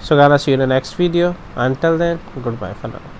So gonna see you in the next video. Until then, goodbye for now.